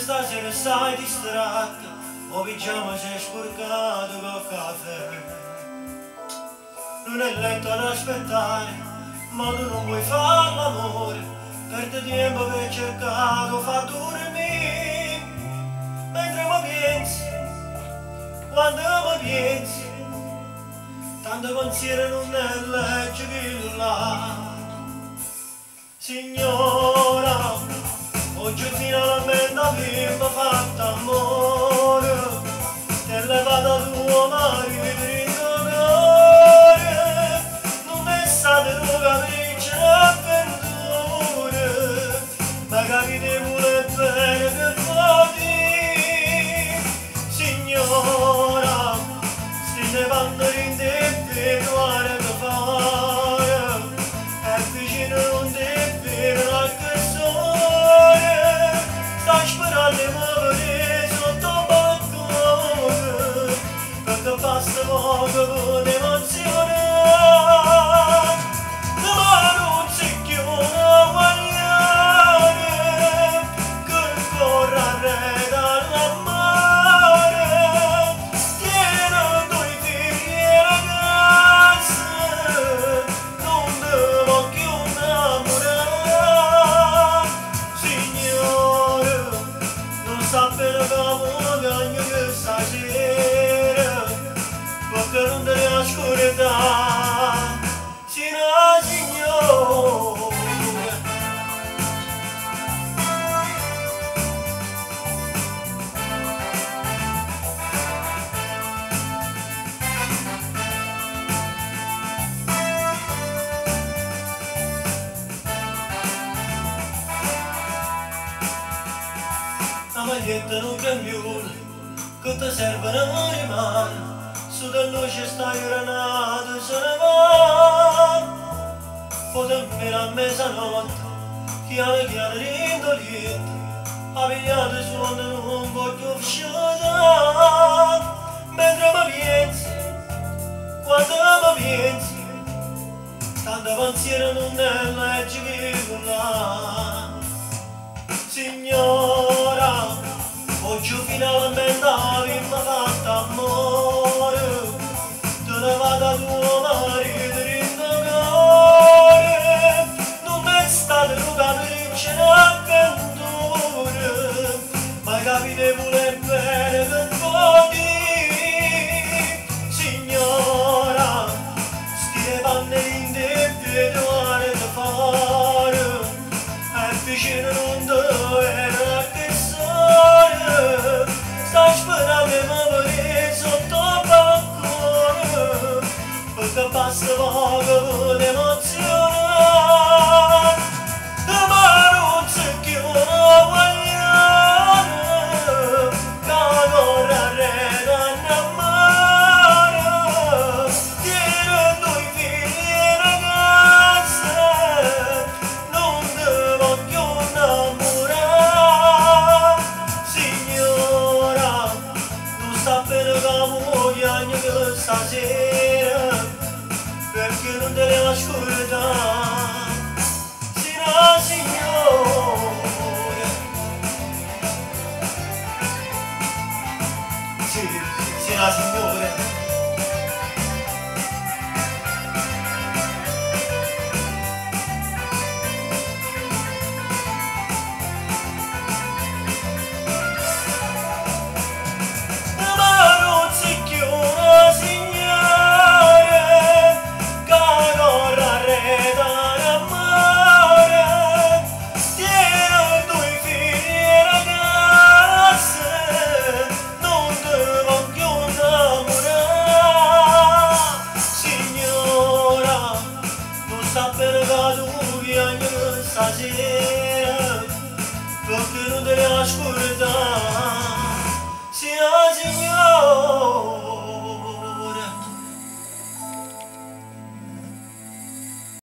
stasera stai distratta, o pigiama si è sporcato col caffè. Non è letto ad aspettare, ma tu non vuoi fare l'amore, perde tempo per cercato, fa dormire. Mentre mi pensi, quando mi pensi, tanto pensiero non è legge che là. Signora, oggi finalmente abbiamo fatto amore, ti è levata tua marito in cuore, non è stato un capriccio d'avventure, ma capite pure bene per voi. Signora, state quando in te per guardare che fare, è vicino non te per la canzone, sta sperando di muovere sotto balcone, perché basta poco con emozione. Ma non si chiude guagliare, che il cuore arreda all'amore, tiene due figli e ragazze, non devo più innamorare. Signore, non sapere come guadagno che stasera, perché non te ne ascoltare. La maglietta non cambione, che ti servono le mani, su da luce stai granata se ne va. Potremmo a mezzanotte, chiaro chiaro rindolietto, a pigliare suono non voglio uscire. Mentre mi pensi, quando mi pensi, tanto pensiero non è legge che là. Signora, oggi finalmente abbiamo fatto amore, te ne vada tuo marito in cuore, non è stato un capriccio d'avventure, ma capite pure bene per voi. Signora, stile panne in te vedono da fare, è vicino non te era che sole, sta sperando di muovere sotto balcone, perché basta poco con emozione. Ma non si chiude guagliare, che corre arreda innamore, tiene due figli e ragazze, non devo più innamorare. Signora, non sta bene come voglio che stasera, perché non te ne ascolto.